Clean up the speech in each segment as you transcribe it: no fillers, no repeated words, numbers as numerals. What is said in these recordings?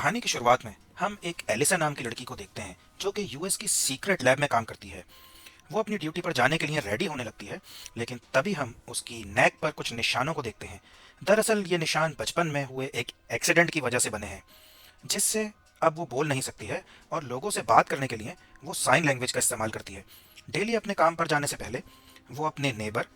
कहानी की शुरुआत में हम एक एलिसा नाम की लड़की को देखते हैं जो कि यूएस की सीक्रेट लैब में काम करती है। वो अपनी ड्यूटी पर जाने के लिए रेडी होने लगती है, लेकिन तभी हम उसकी नेक पर कुछ निशानों को देखते हैं। दरअसल ये निशान बचपन में हुए एक एक्सीडेंट की वजह से बने हैं, जिससे अब वो बोल नहीं सकती है और लोगों से बात करने के लिए वो साइन लैंग्वेज का इस्तेमाल करती है। डेली अपने काम पर जाने से पहले वो अपने नेबर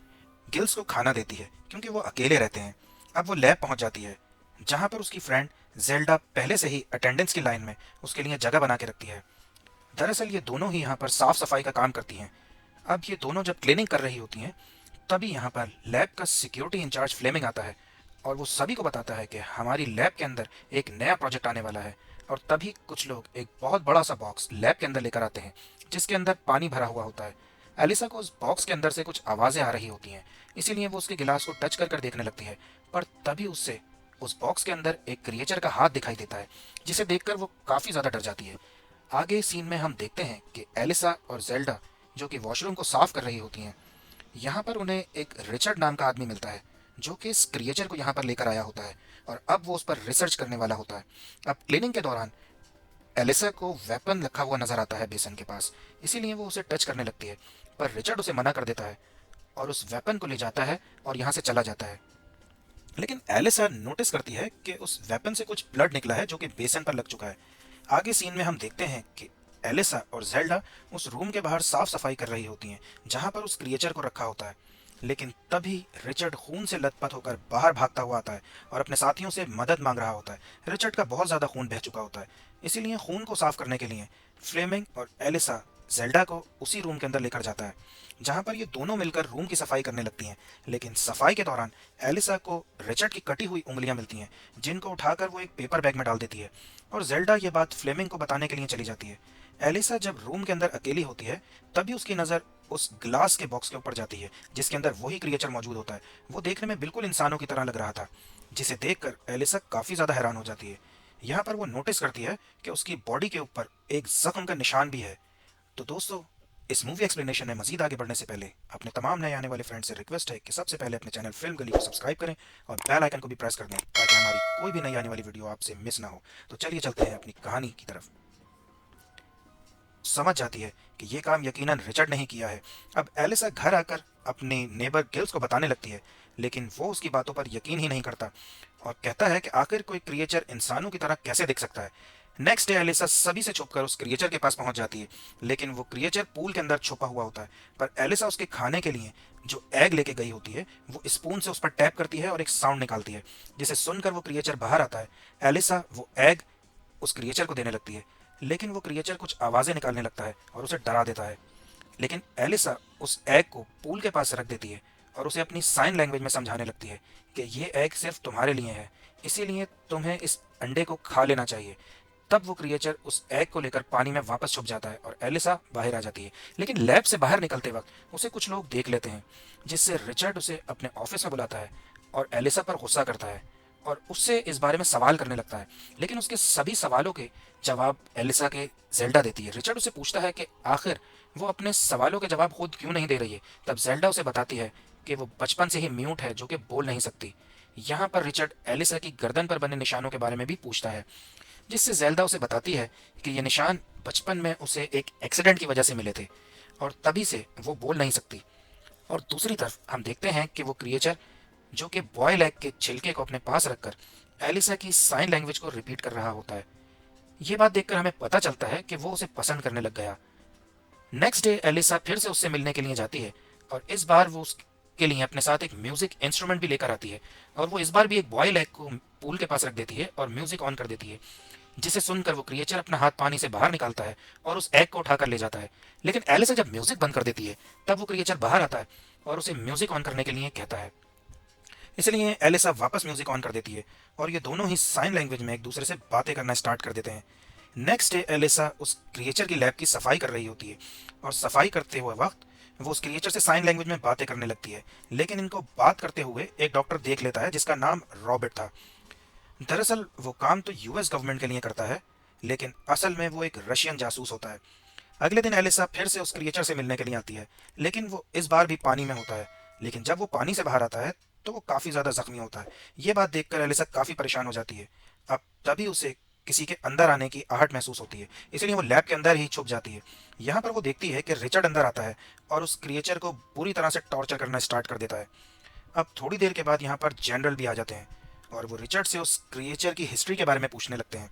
गिल्स को खाना देती है क्योंकि वो अकेले रहते हैं। अब वो लैब पहुंच जाती है जहां पर उसकी फ्रेंड जेल्डा पहले से ही अटेंडेंस की लाइन में उसके लिए जगह बना के रखती है। दरअसल ये दोनों ही यहाँ पर साफ सफाई का काम करती हैं। अब ये दोनों जब क्लीनिंग कर रही होती हैं, तभी यहाँ पर लैब का सिक्योरिटी इंचार्ज फ्लेमिंग आता है और वो सभी को बताता है कि हमारी लैब के अंदर एक नया प्रोजेक्ट आने वाला है। और तभी कुछ लोग एक बहुत बड़ा सा बॉक्स लैब के अंदर लेकर आते हैं जिसके अंदर पानी भरा हुआ होता है। एलिसा को उस बॉक्स के अंदर से कुछ आवाज़ें आ रही होती हैं, इसीलिए वो उसके गिलास को टच कर कर देखने लगती है। पर तभी उससे उस बॉक्स के अंदर एक क्रिएचर का हाथ दिखाई देता है, जिसे देखकर वो काफ़ी ज़्यादा डर जाती है। आगे सीन में हम देखते हैं कि एलिसा और जेल्डा जो कि वॉशरूम को साफ कर रही होती हैं, यहाँ पर उन्हें एक रिचर्ड नाम का आदमी मिलता है जो कि इस क्रिएचर को यहाँ पर लेकर आया होता है और अब वो उस पर रिसर्च करने वाला होता है। अब क्लीनिंग के दौरान एलिसा को वेपन रखा हुआ नजर आता है बेसन के पास, इसीलिए वो उसे टच करने लगती है, पर रिचर्ड उसे मना कर देता है और उस वेपन को ले जाता है और यहाँ से चला जाता है। लेकिन एलिसा नोटिस करती है कि उस वेपन से कुछ ब्लड निकला है जो कि बेसन पर लग चुका है। आगे सीन में हम देखते हैं कि एलिसा और जेल्डा उस रूम के बाहर साफ सफाई कर रही होती हैं जहां पर उस क्रिएचर को रखा होता है। लेकिन तभी रिचर्ड खून से लथपथ होकर बाहर भागता हुआ आता है और अपने साथियों से मदद मांग रहा होता है। रिचर्ड का बहुत ज्यादा खून बह चुका होता है, इसीलिए खून को साफ करने के लिए फ्लेमिंग और एलिसा जेल्डा को उसी रूम के अंदर लेकर जाता है जहां पर ये दोनों मिलकर रूम की सफाई करने लगती हैं। लेकिन सफाई के दौरान एलिसा को रिचर्ड की कटी हुई उंगलियां मिलती हैं, जिनको उठाकर वो एक पेपर बैग में डाल देती है और जेल्डा ये बात फ्लेमिंग को बताने के लिए चली जाती है। एलिसा जब रूम के अंदर अकेली होती है, तभी उसकी नज़र उस ग्लास के बॉक्स के ऊपर जाती है जिसके अंदर वही क्रिएचर मौजूद होता है। वो देखने में बिल्कुल इंसानों की तरह लग रहा था, जिसे देखकर एलिसा काफ़ी ज़्यादा हैरान हो जाती है। यहाँ पर वो नोटिस करती है कि उसकी बॉडी के ऊपर एक जख्म का निशान भी है। तो दोस्तों, इस मूवी एक्सप्लेनेशन में मजीद आगे बढ़ने से पहले अपने तमाम नए आने वाले फ्रेंड से रिक्वेस्ट है कि सबसे पहले अपने चैनल फिल्म गली को सब्सक्राइब करें और बेल आइकन को भी प्रेस कर दें ताकि हमारी कोई भी नई आने वाली वीडियो आपसे मिस ना हो। तो चलिए चलते हैं अपनी कहानी की तरफ। समझ जाती है कि ये काम यकीनन रिचर्ड ने ही किया है। अब एलिसा घर आकर अपने नेबर गिल्स को बताने लगती है, लेकिन वो उसकी बातों पर यकीन ही नहीं करता और कहता है कि आखिर कोई क्रिएचर इंसानों की तरह कैसे दिख सकता है। नेक्स्ट डे एलिसा सभी से छुपकर उस क्रिएचर के पास पहुंच जाती है, लेकिन वो क्रिएचर पूल के अंदर छुपा हुआ होता है। पर एलिसा उसके खाने के लिए जो एग लेके गई होती है, वो स्पून से उस पर टैप करती है और एक साउंड निकालती है, जिसे सुनकर वो क्रिएचर बाहर आता है। एलिसा वो एग उस क्रिएचर को देने लगती है, लेकिन वो क्रिएचर कुछ आवाज़ें निकालने लगता है और उसे डरा देता है। लेकिन एलिसा उस एग को पूल के पास रख देती है और उसे अपनी साइन लैंग्वेज में समझाने लगती है कि ये एग सिर्फ तुम्हारे लिए है, इसीलिए तुम्हें इस अंडे को खा लेना चाहिए। तब वो क्रिएचर उस एग को लेकर पानी में वापस छुप जाता है और एलिसा बाहर आ जाती है। लेकिन लैब से बाहर निकलते वक्त उसे कुछ लोग देख लेते हैं, जिससे रिचर्ड उसे अपने ऑफिस में बुलाता है और एलिसा पर गुस्सा करता है और उससे इस बारे में सवाल करने लगता है। लेकिन उसके सभी सवालों के जवाब एलिसा के जेल्डा देती है। रिचर्ड उसे पूछता है कि आखिर वो अपने सवालों के जवाब खुद क्यों नहीं दे रही है। तब जेल्डा उसे बताती है कि वो बचपन से ही म्यूट है, जो कि बोल नहीं सकती। यहाँ पर रिचर्ड एलिसा की गर्दन पर बने निशानों के बारे में भी पूछता है, जिससे जेल्डा उसे बताती है कि ये निशान बचपन में उसे एक एक्सीडेंट की वजह से मिले थे और तभी से वो बोल नहीं सकती। और दूसरी तरफ हम देखते हैं कि वो क्रिएचर जो कि बॉयल एग के छिलके को अपने पास रखकर एलिसा की साइन लैंग्वेज को रिपीट कर रहा होता है। ये बात देखकर हमें पता चलता है कि वो उसे पसंद करने लग गया। नेक्स्ट डे एलिसा फिर से उससे मिलने के लिए जाती है और इस बार वो उसके लिए अपने साथ एक म्यूजिक इंस्ट्रूमेंट भी लेकर आती है और वो इस बार भी एक बॉयल एग को पूल के पास रख देती है और म्यूजिक ऑन कर देती है, जिसे सुनकर वो क्रिएचर अपना हाथ पानी से बाहर निकालता है और उस एग को उठाकर ले जाता है। लेकिन एलिसा जब म्यूजिक बंद कर देती है, तब वो क्रिएचर बाहर आता है और उसे म्यूजिक ऑन करने के लिए कहता है। इसलिए एलिसा वापस म्यूजिक ऑन कर देती है और ये दोनों ही साइन लैंग्वेज में एक दूसरे से बातें करना स्टार्ट कर देते हैं। नेक्स्ट डे एलिसा उस क्रिएचर की लैब की सफाई कर रही होती है और सफाई करते हुए वक्त वो उस क्रिएचर से साइन लैंग्वेज में बातें करने लगती है। लेकिन इनको बात करते हुए एक डॉक्टर देख लेता है जिसका नाम रॉबर्ट था। दरअसल वो काम तो यूएस गवर्नमेंट के लिए करता है, लेकिन असल में वो एक रशियन जासूस होता है। अगले दिन एलिसा फिर से उस क्रिएचर से मिलने के लिए आती है, लेकिन वो इस बार भी पानी में होता है। लेकिन जब वो पानी से बाहर आता है तो वो काफ़ी ज़्यादा जख्मी होता है। ये बात देखकर एलिसा काफ़ी परेशान हो जाती है। अब तभी उसे किसी के अंदर आने की आहट महसूस होती है, इसलिए वो लैब के अंदर ही छुप जाती है। यहाँ पर वो देखती है कि रिचर्ड अंदर आता है और उस क्रिएचर को बुरी तरह से टॉर्चर करना स्टार्ट कर देता है। अब थोड़ी देर के बाद यहाँ पर जनरल भी आ जाते हैं और वो रिचर्ड से उस क्रिएचर की हिस्ट्री के बारे में पूछने लगते हैं।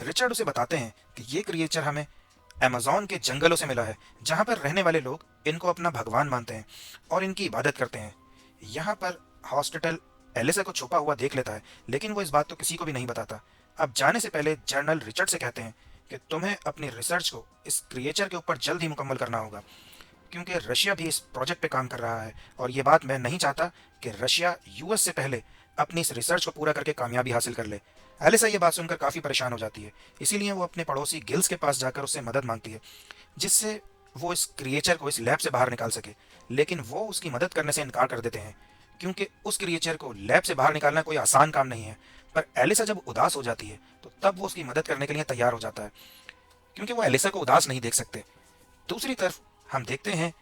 रिचर्ड उसे बताते हैं कि ये क्रिएचर हमें अमेज़न के जंगलों से मिला है, जहाँ पर रहने वाले लोग इनको अपना भगवान मानते हैं और इनकी इबादत करते हैं। यहाँ पर हॉस्पिटल एलिसा को छुपा हुआ देख लेता है, लेकिन वो इस बात तो किसी को भी नहीं बताता। अब जाने से पहले जनरल रिचर्ड से कहते हैं कि तुम्हें अपनी रिसर्च को इस क्रिएचर के ऊपर जल्द ही मुकम्मल करना होगा, क्योंकि रशिया भी इस प्रोजेक्ट पे काम कर रहा है और ये बात मैं नहीं चाहता कि रशिया यूएस से पहले अपनी इस रिसर्च को पूरा करके कामयाबी हासिल कर ले। एलिसा ये बात सुनकर काफ़ी परेशान हो जाती है, इसीलिए वो अपने पड़ोसी गिल्स के पास जाकर उससे मदद मांगती है, जिससे वो इस क्रिएचर को इस लैब से बाहर निकाल सके। लेकिन वो उसकी मदद करने से इनकार कर देते हैं, क्योंकि उस क्रिएचर को लैब से बाहर निकालना कोई आसान काम नहीं है। पर एलिसा जब उदास हो जाती है तो तब वो उसकी मदद करने के लिए तैयार हो जाता है, क्योंकि वो एलिसा को उदास नहीं देख सकते। दूसरी तरफ हम देखते हैं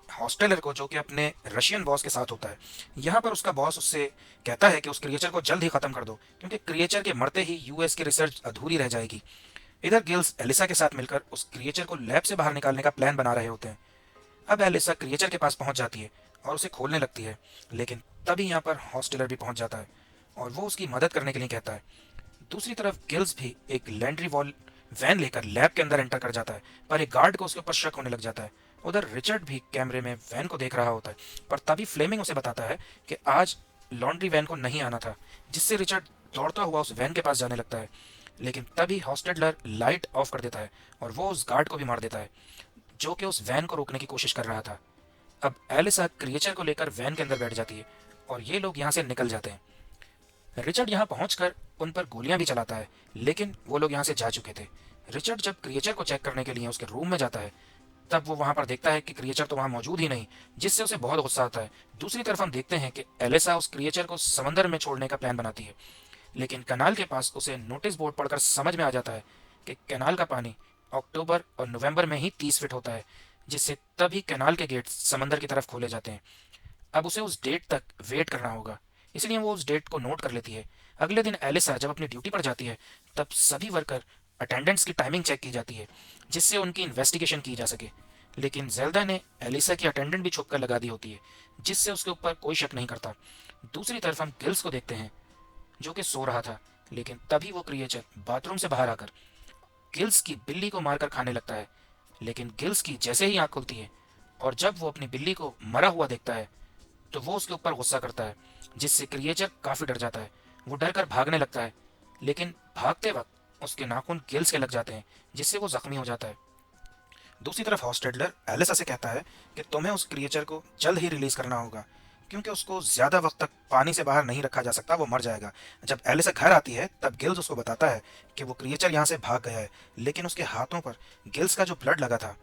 हॉस्टेलर को, जो कि अपने रशियन बॉस के साथ होता है। यहाँ पर उसका बॉस उससे कहता है कि उस क्रिएचर को जल्द ही खत्म कर दो, क्योंकि क्रिएचर के मरते ही यूएस की रिसर्च अधूरी रह जाएगी। इधर गिल्स एलिसा के साथ मिलकर उस क्रिएचर को लैब से बाहर निकालने का प्लान बना रहे होते हैं। अब एलिसा क्रिएचर के पास पहुंच जाती है और उसे खोलने लगती है, लेकिन तभी यहाँ पर हॉस्टेलर भी पहुंच जाता है और वो उसकी मदद करने के लिए कहता है। दूसरी तरफ गिल्स भी एक लैंड्री वॉल वैन लेकर लैब के अंदर एंटर कर जाता है, पर एक गार्ड को उसके ऊपर शक होने लग जाता है। उधर रिचर्ड भी कैमरे में वैन को देख रहा होता है, पर तभी फ्लेमिंग उसे बताता है कि आज लॉन्ड्री वैन को नहीं आना था, जिससे रिचर्ड दौड़ता हुआ उस वैन के पास जाने लगता है। लेकिन तभी हॉस्टेलर लाइट ऑफ कर देता है और वो उस गार्ड को भी मार देता है, जो कि उस वैन को रोकने की कोशिश कर रहा था। अब एलिसा क्रिएचर को लेकर वैन के अंदर बैठ जाती है और ये लोग यहाँ से निकल जाते हैं। रिचर्ड यहाँ पहुंचकर उन पर गोलियां भी चलाता है, लेकिन वो लोग यहाँ से जा चुके थे। रिचर्ड जब क्रिएचर को चेक करने के लिए उसके रूम में जाता है, तब वो वहां पर देखता है कि क्रिएचर तो वहां मौजूद ही नहीं, जिससे उसे बहुत गुस्सा आता है। दूसरी तरफ हम देखते हैं कि एलिसा उस क्रिएचर को समंदर में छोड़ने का प्लान बनाती है, लेकिन कनाल के पास उसे नोटिस बोर्ड पढ़कर समझ में आ जाता है कि कनाल का पानी अक्टूबर और नवंबर में ही 30 फीट होता है, जिससे तभी कनाल के गेट समंदर की तरफ खोले जाते हैं। अब उसे उस डेट तक वेट करना होगा, इसलिए वो उस डेट को नोट कर लेती है। अगले दिन एलिसा जब अपनी ड्यूटी पर जाती है, तब सभी वर्कर अटेंडेंट्स की टाइमिंग चेक की जाती है, जिससे उनकी इन्वेस्टिगेशन की जा सके। लेकिन जेल्डा ने एलिसा की अटेंडेंट भी छुप कर लगा दी होती है, जिससे उसके ऊपर कोई शक नहीं करता। दूसरी तरफ हम गिल्स को देखते हैं, जो कि सो रहा था, लेकिन तभी वो क्रिएचर बाथरूम से बाहर आकर गिल्स की बिल्ली को मारकर खाने लगता है। लेकिन गिल्स की जैसे ही आंख खुलती है और जब वो अपनी बिल्ली को मरा हुआ देखता है, तो वो उसके ऊपर गुस्सा करता है, जिससे क्रिएचर काफी डर जाता है। वो डर कर भागने लगता है, लेकिन भागते वक्त उसके नाखून गिल्स के लग जाते हैं, जिससे वो जख्मी हो जाता है। दूसरी तरफ हॉस्टेडलर एलिसा से कहता है कि तुम्हें उस क्रिएचर को जल्द ही रिलीज करना होगा, क्योंकि उसको ज्यादा वक्त तक पानी से बाहर नहीं रखा जा सकता, वो मर जाएगा। जब एलिसा घर आती है, तब गिल्स उसको बताता है कि वो क्रिएचर यहाँ से भाग गया है, लेकिन उसके हाथों पर गिल्स का जो ब्लड लगा था।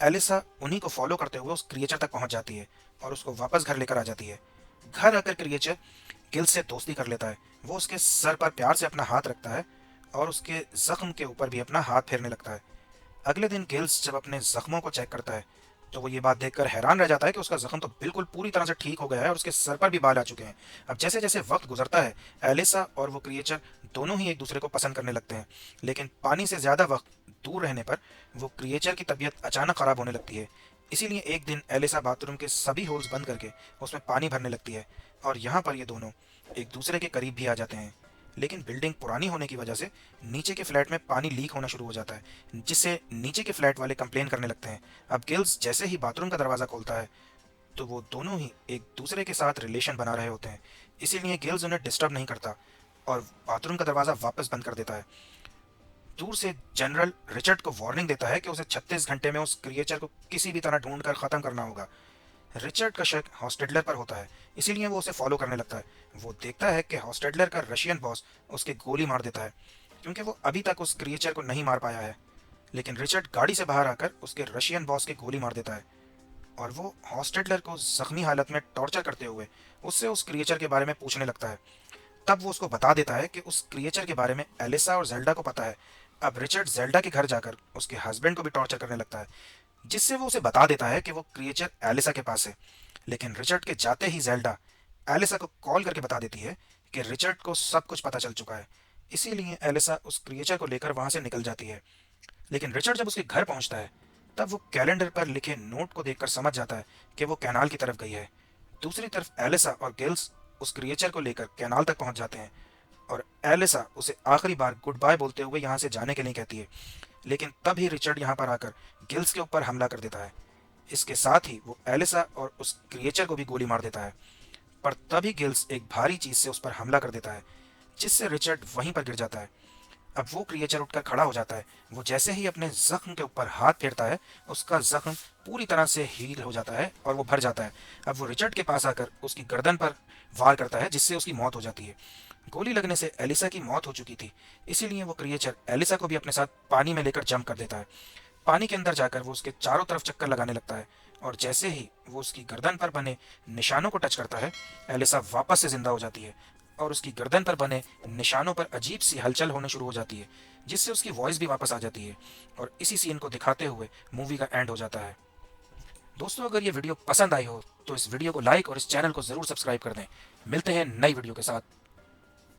एलिसा उन्हीं को फॉलो करते हुए उस क्रिएचर तक पहुंच जाती है और उसको वापस घर लेकर आ जाती है। घर आकर क्रिएचर गिल्स से दोस्ती कर लेता है। वो उसके सर पर प्यार से अपना हाथ रखता है और उसके जख्म के ऊपर भी अपना हाथ फेरने लगता है। अगले दिन गिल्स जब अपने जख्मों को चेक करता है, तो वो ये बात देखकर हैरान रह जाता है कि उसका जख्म तो बिल्कुल पूरी तरह से ठीक हो गया है और उसके सर पर भी बाल आ चुके हैं। अब जैसे जैसे वक्त गुजरता है, एलिसा और वो क्रिएचर दोनों ही एक दूसरे को पसंद करने लगते हैं, लेकिन पानी से ज्यादा वक्त दूर रहने पर वो क्रिएचर की तबीयत अचानक खराब होने लगती है। इसीलिए एक दिन एलिसा बाथरूम के सभी होल्स बंद करके उसमें पानी भरने लगती है और यहाँ पर ये दोनों एक दूसरे के करीब भी आ जाते हैं। लेकिन बिल्डिंग पुरानी होने की वजह से नीचे के फ्लैट में पानी लीक होना शुरू हो जाता है, जिससे नीचे के फ्लैट वाले कंप्लेन करने लगते हैं। अब गिल्स जैसे ही बाथरूम का दरवाज़ा खोलता है, तो वो दोनों ही एक दूसरे के साथ रिलेशन बना रहे होते हैं, इसीलिए गिल्स उन्हें डिस्टर्ब नहीं करता और बाथरूम का दरवाज़ा वापस बंद कर देता है। दूर से जनरल रिचर्ड को वार्निंग देता है कि उसे 36 घंटे में उस क्रिएचर को किसी भी तरह ढूंढ कर ख़त्म करना होगा। रिचर्ड का शक हॉस्टेडलर पर होता है, इसीलिए वो उसे फॉलो करने लगता है। वो देखता है कि हॉस्टेडलर का रशियन बॉस उसके गोली मार देता है, क्योंकि वो अभी तक उस क्रिएचर को नहीं मार पाया है। लेकिन रिचर्ड गाड़ी से बाहर आकर उसके रशियन बॉस के गोली मार देता है और वो हॉस्टेडलर को जख्मी हालत में टॉर्चर करते हुए उससे उस क्रिएचर के बारे में पूछने लगता है। तब वो उसको बता देता है कि उस क्रिएचर के बारे में एलिसा और जेल्डा को पता है। अब रिचर्ड जेल्डा के घर जाकर उसके हस्बैंड को भी टॉर्चर करने लगता है, जिससे वो उसे बता देता है कि वो क्रिएचर एलिसा के पास है। लेकिन रिचर्ड के जाते ही जेल्डा एलिसा को कॉल करके बता देती है कि रिचर्ड को सब कुछ पता चल चुका है। इसीलिए एलिसा उस क्रिएचर को लेकर वहां से निकल जाती है। लेकिन रिचर्ड जब उसके घर पहुंचता है तब वो कैलेंडर पर लिखे नोट को देखकर समझ जाता है कि वो कैनाल की तरफ गई है। दूसरी तरफ एलिसा और गिल्स उस क्रिएचर को लेकर कैनाल तक पहुंच जाते हैं और एलिसा उसे आखिरी बार गुड बाय बोलते हुए यहाँ से जाने के लिए कहती है। लेकिन तब ही रिचर्ड यहाँ पर आकर गिल्स के ऊपर हमला कर देता है। इसके साथ ही वो एलिसा और उस क्रिएचर को भी गोली मार देता है। पर तभी गिल्स एक भारी चीज से उस पर हमला कर देता है, जिससे रिचर्ड वहीं पर गिर जाता है। अब वो क्रिएचर उठकर खड़ा हो जाता है। वो जैसे ही अपने जख्म के ऊपर हाथ फेरता है, उसका जख्म पूरी तरह से हील हो जाता है और वो भर जाता है। अब वो रिचर्ड के पास आकर उसकी गर्दन पर वार करता है, जिससे उसकी मौत हो जाती है। गोली लगने से एलिसा की मौत हो चुकी थी, इसीलिए वो क्रिएचर एलिसा को भी अपने साथ पानी में लेकर जंप कर देता है। पानी के अंदर जाकर वो उसके चारों तरफ चक्कर लगाने लगता है और जैसे ही वो उसकी गर्दन पर बने निशानों को टच करता है, एलिसा वापस से जिंदा हो जाती है और उसकी गर्दन पर बने निशानों पर अजीब सी हलचल होने शुरू हो जाती है, जिससे उसकी वॉइस भी वापस आ जाती है। और इसी सीन को दिखाते हुए मूवी का एंड हो जाता है। दोस्तों, अगर ये वीडियो पसंद आई हो तो इस वीडियो को लाइक और इस चैनल को जरूर सब्सक्राइब कर दें। मिलते हैं नई वीडियो के साथ।